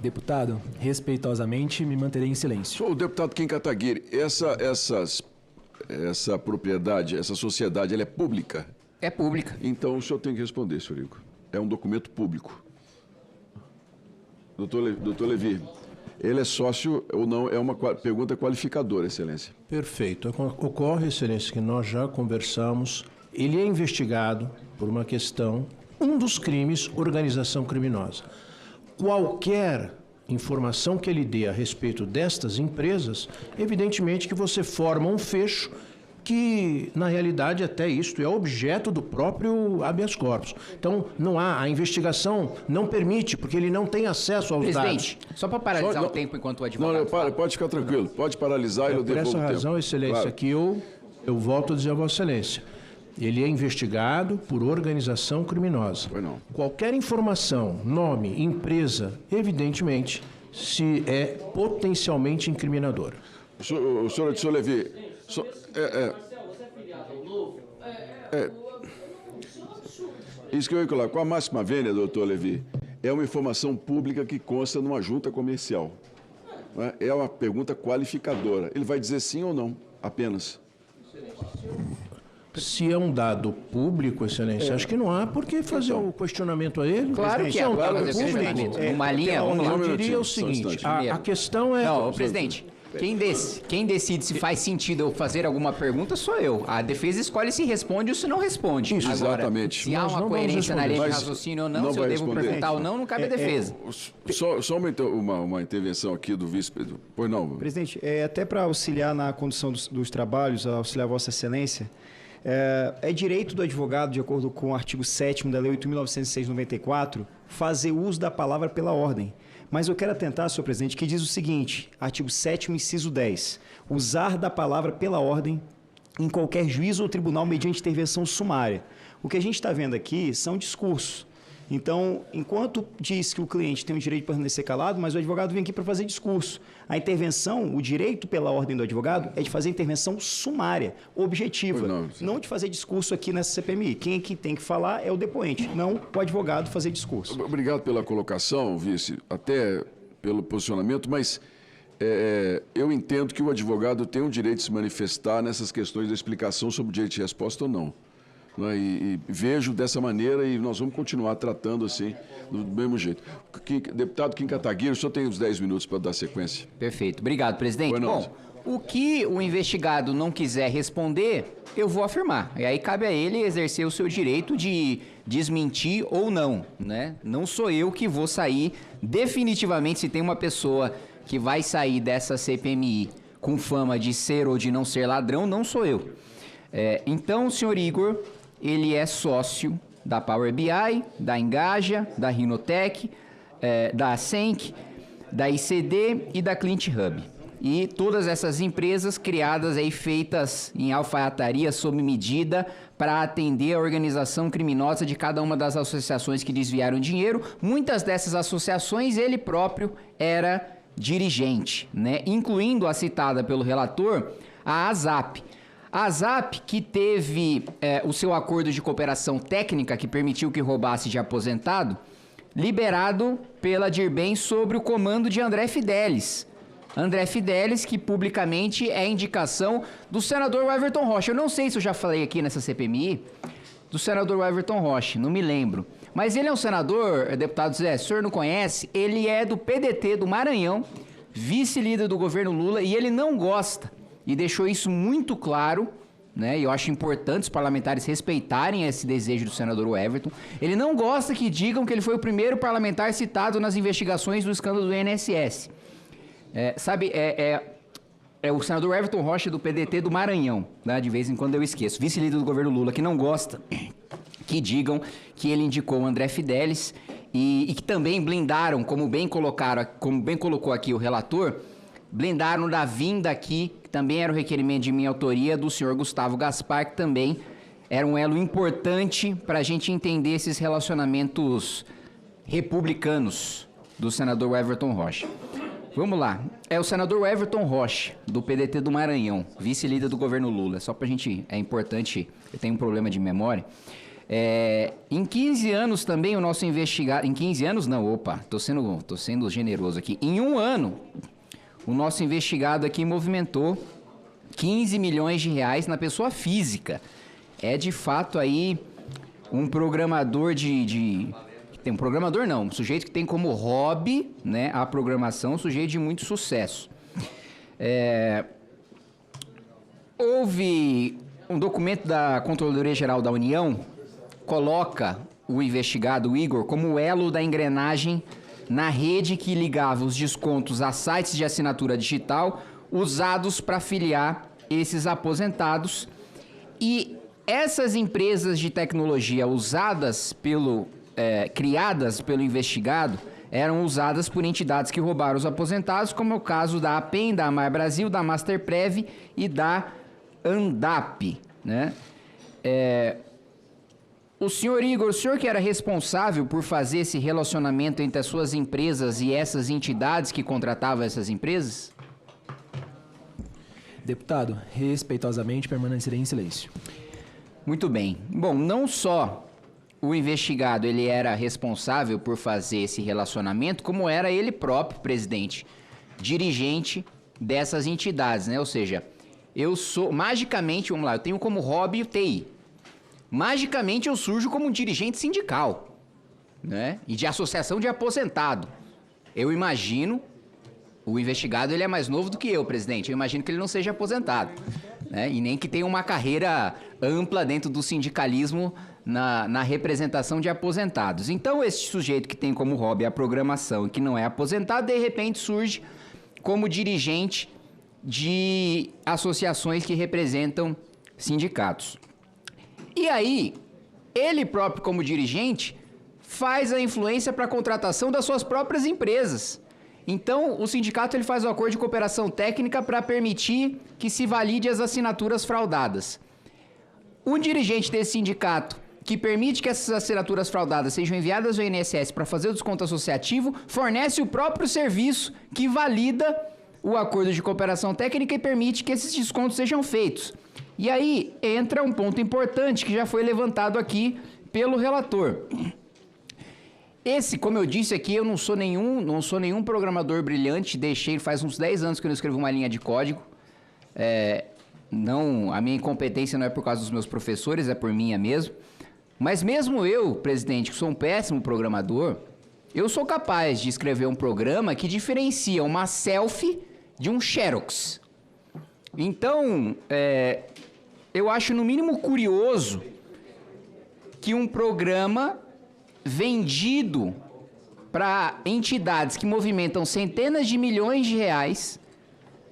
Deputado, respeitosamente me manterei em silêncio. O deputado Kim Kataguiri, essa propriedade, essa sociedade, ela é pública? É pública. Então o senhor tem que responder, senhor Igor. É um documento público. Doutor Levi, ele é sócio ou não? É uma pergunta qualificadora, Excelência. Perfeito. Ocorre, Excelência, que nós já conversamos. Ele é investigado por uma questão, um dos crimes, organização criminosa. Qualquer informação que ele dê a respeito destas empresas, evidentemente que você forma um fecho que, na realidade, até isto é objeto do próprio habeas corpus. Então, não há, a investigação não permite, porque ele não tem acesso aos Presidente, dados. só para paralisar o tempo enquanto o advogado fala. Pode ficar tranquilo, pode paralisar e eu devolvo o tempo. Por essa razão, Excelência, Claro. que eu volto a dizer a Vossa Excelência, ele é investigado por organização criminosa. Pois não. Qualquer informação, nome, empresa, evidentemente, se é potencialmente incriminadora. O senhor Levi, isso que eu ia colocar. Com a máxima vênia, doutor Levi, é uma informação pública que consta numa junta comercial. Não é? É uma pergunta qualificadora. Ele vai dizer sim ou não, apenas. Se é um dado público, Excelência, acho que não há por que fazer o questionamento a ele. Claro que Se é um dado dado público. Uma linha, vamos lá. Eu diria o seguinte, a questão é... Não, presidente, quem decide se faz sentido eu fazer alguma pergunta sou eu. A defesa escolhe se responde ou se não responde. Isso, agora, exatamente. se há Nós uma não coerência vamos na linha de responder. raciocínio ou não, Não se eu vai devo responder. perguntar ou não cabe a defesa. Só uma intervenção aqui do vice-presidente. Pois não. Presidente, até para auxiliar na condução dos trabalhos, auxiliar Vossa Excelência, é direito do advogado, de acordo com o artigo 7º da Lei 8.906/94, fazer uso da palavra pela ordem. Mas eu quero atentar, senhor presidente, que diz o seguinte, artigo 7º, inciso 10, usar da palavra pela ordem em qualquer juízo ou tribunal mediante intervenção sumária. O que a gente está vendo aqui são discursos. Então, enquanto diz que o cliente tem o direito de permanecer calado, mas o advogado vem aqui para fazer discurso. A intervenção, o direito pela ordem do advogado é de fazer intervenção sumária, objetiva, não de fazer discurso aqui nessa CPMI. Quem é que tem que falar é o depoente, não o advogado fazer discurso. Obrigado pela colocação, vice, até pelo posicionamento, mas eu entendo que o advogado tem o direito de se manifestar nessas questões da explicação sobre o direito de resposta ou não. E vejo dessa maneira e nós vamos continuar tratando assim, do mesmo jeito. Deputado Kim Kataguiri, o senhor tem uns 10 minutos para dar sequência. Perfeito. Obrigado, presidente. Bom, o que o investigado não quiser responder, eu vou afirmar. E aí cabe a ele exercer o seu direito de desmentir ou não, né? Não sou eu que vou sair definitivamente, se tem uma pessoa que vai sair dessa CPMI com fama de ser ou de não ser ladrão, não sou eu. Então, o senhor Igor, ele é sócio da Power BI, da Engaja, da Rinotec, da Ascenc, da ICD e da Client Hub. E todas essas empresas criadas aí, feitas em alfaiataria sob medida para atender a organização criminosa de cada uma das associações que desviaram dinheiro. Muitas dessas associações ele próprio era dirigente, né? Incluindo a citada pelo relator, a ASAP. A ASAP, que teve o seu acordo de cooperação técnica, que permitiu que roubasse de aposentado, liberado pela Dirben sobre o comando de André Fidelis. André Fidelis, que publicamente é indicação do senador Everton Rocha. Eu não sei se eu já falei aqui nessa CPMI do senador Everton Rocha, não me lembro. Mas ele é um senador, deputado Zé, o senhor não conhece, ele é do PDT do Maranhão, vice-líder do governo Lula, e ele não gosta, e deixou isso muito claro, né? E eu acho importante os parlamentares respeitarem esse desejo do senador Everton. Ele não gosta que digam que ele foi o primeiro parlamentar citado nas investigações do escândalo do INSS. É o senador Everton Rocha do PDT do Maranhão, né? De vez em quando eu esqueço. Vice-líder do governo Lula, que não gosta que digam que ele indicou o André Fidelis e que também blindaram, como bem colocou aqui o relator, blindaram da vinda aqui, que também era o requerimento de minha autoria, do senhor Gustavo Gaspar, que também era um elo importante para a gente entender esses relacionamentos republicanos do senador Everton Rocha. Vamos lá. É o senador Everton Rocha, do PDT do Maranhão, vice-líder do governo Lula. Só pra gente, é importante, eu tenho um problema de memória. Em 15 anos também o nosso investigado... Em 15 anos não, tô sendo generoso aqui. Em um ano, o nosso investigado aqui movimentou 15 milhões de reais na pessoa física. É de fato aí um programador tem um programador não, um sujeito que tem como hobby, né, a programação, um sujeito de muito sucesso. Houve um documento da Controladoria Geral da União, coloca o investigado, o Igor, como elo da engrenagem na rede que ligava os descontos a sites de assinatura digital usados para filiar esses aposentados. E essas empresas de tecnologia criadas pelo investigado eram usadas por entidades que roubaram os aposentados, como é o caso da APEM, da Amar Brasil, da Masterprev e da Andap, né? O senhor Igor, o senhor que era responsável por fazer esse relacionamento entre as suas empresas e essas entidades que contratavam essas empresas? Deputado, respeitosamente permanecerei em silêncio. Muito bem. Bom, não só o investigado ele era responsável por fazer esse relacionamento, como era ele próprio, presidente, dirigente dessas entidades, né? Ou seja, eu sou, magicamente, vamos lá, eu tenho como hobby o TI. Magicamente eu surjo como um dirigente sindical, né? E de associação de aposentado. Eu imagino, o investigado ele é mais novo do que eu, presidente. Eu imagino que ele não seja aposentado, né? E nem que tenha uma carreira ampla dentro do sindicalismo na representação de aposentados. Então, esse sujeito que tem como hobby a programação e que não é aposentado, de repente surge como dirigente de associações que representam sindicatos. E aí, ele próprio como dirigente faz a influência para a contratação das suas próprias empresas. Então, o sindicato ele faz o acordo de cooperação técnica para permitir que se valide as assinaturas fraudadas. Um dirigente desse sindicato que permite que essas assinaturas fraudadas sejam enviadas ao INSS para fazer o desconto associativo, fornece o próprio serviço que valida o acordo de cooperação técnica e permite que esses descontos sejam feitos. E aí entra um ponto importante que já foi levantado aqui pelo relator. Como eu disse aqui, eu não sou nenhum programador brilhante, faz uns 10 anos que eu não escrevo uma linha de código. A minha incompetência não é por causa dos meus professores, é por minha mesmo. Mas mesmo eu, presidente, que sou um péssimo programador, eu sou capaz de escrever um programa que diferencia uma selfie de um Xerox. Então, eu acho no mínimo curioso que um programa vendido para entidades que movimentam centenas de milhões de reais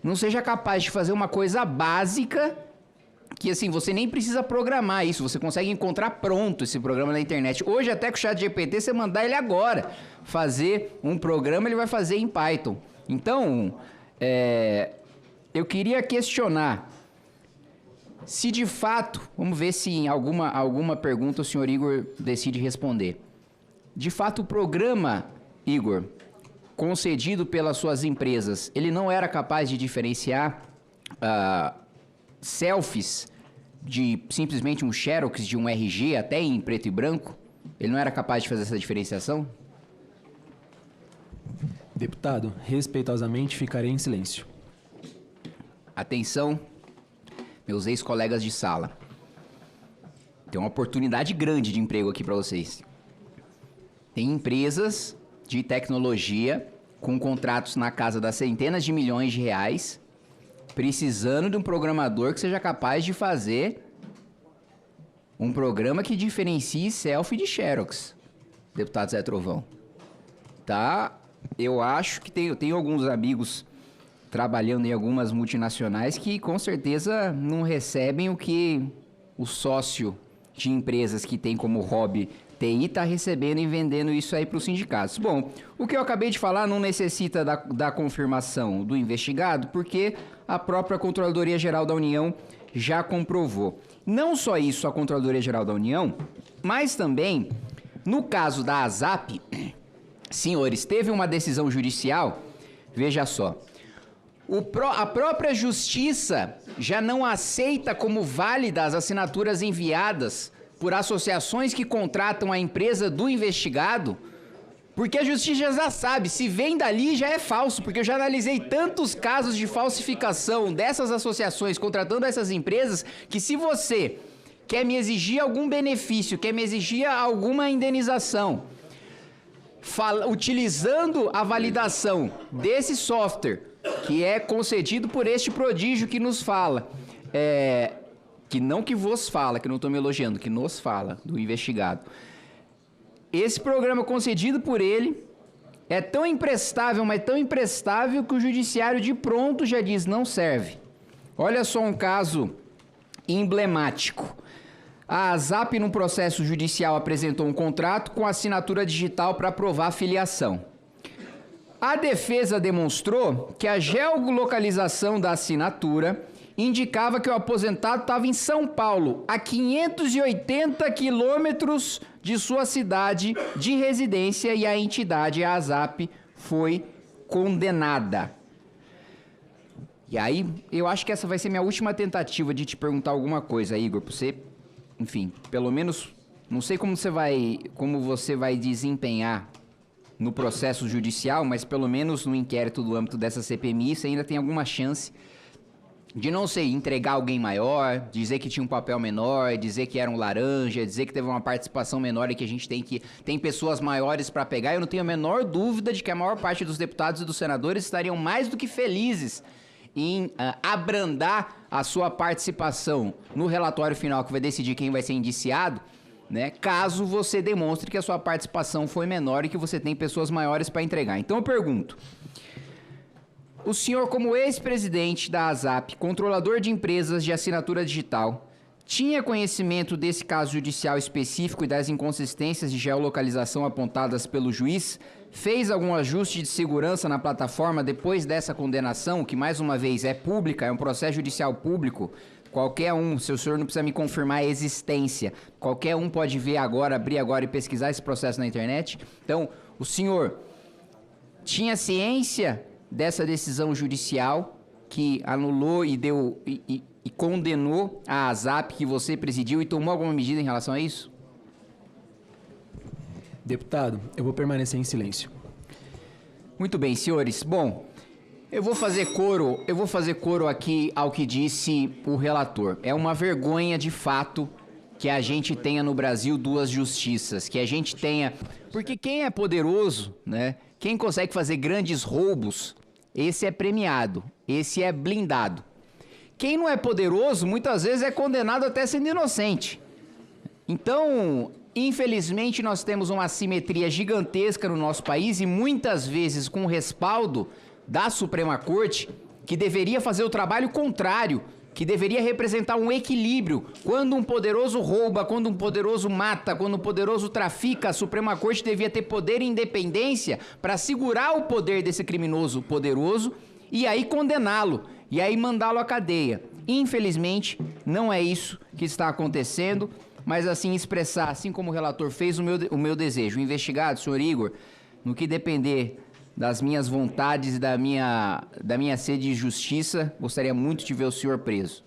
não seja capaz de fazer uma coisa básica que, assim, você nem precisa programar isso, você consegue encontrar pronto esse programa na internet. Hoje, até com o ChatGPT, você mandar ele agora fazer um programa, ele vai fazer em Python. Então, eu queria questionar se de fato, vamos ver se em alguma pergunta o senhor Igor decide responder. De fato, o programa, Igor, concedido pelas suas empresas, ele não era capaz de diferenciar selfies de simplesmente um Xerox, de um RG, até em preto e branco? Ele não era capaz de fazer essa diferenciação? Deputado, respeitosamente ficarei em silêncio. Atenção, meus ex-colegas de sala. Tem uma oportunidade grande de emprego aqui para vocês. Tem empresas de tecnologia com contratos na casa das centenas de milhões de reais, precisando de um programador que seja capaz de fazer um programa que diferencie selfie de Xerox, deputado Zé Trovão. Tá? Eu acho que tenho alguns amigos trabalhando em algumas multinacionais que com certeza não recebem o que o sócio de empresas que tem como hobby TI está recebendo e vendendo isso aí para os sindicatos. Bom, o que eu acabei de falar não necessita da confirmação do investigado, porque a própria Controladoria Geral da União já comprovou. Não só isso, a Controladoria Geral da União, mas também, no caso da ASAP, senhores, teve uma decisão judicial, veja só, a própria Justiça já não aceita como válidas as assinaturas enviadas por associações que contratam a empresa do investigado, porque a justiça já sabe, se vem dali já é falso, porque eu já analisei tantos casos de falsificação dessas associações contratando essas empresas, que se você quer me exigir algum benefício, quer me exigir alguma indenização, utilizando a validação desse software, que é concedido por este prodígio que nos fala, que não que vos fala, que não estou me elogiando, que nos fala, do investigado. Esse programa concedido por ele é tão imprestável, mas tão imprestável que o judiciário de pronto já diz não serve. Olha só um caso emblemático. A ASAP, num processo judicial, apresentou um contrato com assinatura digital para provar a filiação. A defesa demonstrou que a geolocalização da assinatura indicava que o aposentado estava em São Paulo, a 580 quilômetros de sua cidade de residência, e a entidade, a ASAP, foi condenada. E aí, eu acho que essa vai ser minha última tentativa de te perguntar alguma coisa, Igor, para você, enfim, pelo menos, não sei como você vai desempenhar no processo judicial, mas pelo menos no inquérito do âmbito dessa CPMI, você ainda tem alguma chance de, não sei, entregar alguém maior, dizer que tinha um papel menor, dizer que era um laranja, dizer que teve uma participação menor e que a gente tem pessoas maiores para pegar. Eu não tenho a menor dúvida de que a maior parte dos deputados e dos senadores estariam mais do que felizes em abrandar a sua participação no relatório final que vai decidir quem vai ser indiciado, né, caso você demonstre que a sua participação foi menor e que você tem pessoas maiores para entregar. Então eu pergunto: o senhor, como ex-presidente da ASAP, controlador de empresas de assinatura digital, tinha conhecimento desse caso judicial específico e das inconsistências de geolocalização apontadas pelo juiz? Fez algum ajuste de segurança na plataforma depois dessa condenação, que mais uma vez é pública, é um processo judicial público? Qualquer um, se o senhor não precisa me confirmar a existência, qualquer um pode ver agora, abrir agora e pesquisar esse processo na internet. Então, o senhor tinha ciência dessa decisão judicial que anulou e condenou a ASAP que você presidiu, e tomou alguma medida em relação a isso? Deputado, eu vou permanecer em silêncio. Muito bem, senhores. Bom, eu vou fazer coro aqui ao que disse o relator. É uma vergonha, de fato, que a gente tenha no Brasil duas justiças, que a gente tenha... Porque quem é poderoso, né? Quem consegue fazer grandes roubos, esse é premiado, esse é blindado. Quem não é poderoso, muitas vezes é condenado até sendo inocente. Então, infelizmente, nós temos uma assimetria gigantesca no nosso país e muitas vezes com o respaldo da Suprema Corte, que deveria fazer o trabalho contrário, que deveria representar um equilíbrio. Quando um poderoso rouba, quando um poderoso mata, quando um poderoso trafica, a Suprema Corte devia ter poder e independência para segurar o poder desse criminoso poderoso e aí condená-lo, e aí mandá-lo à cadeia. Infelizmente, não é isso que está acontecendo, mas assim expressar, assim como o relator fez, o meu desejo. O investigado, senhor Igor, no que depender das minhas vontades e da minha sede de justiça, gostaria muito de ver o senhor preso.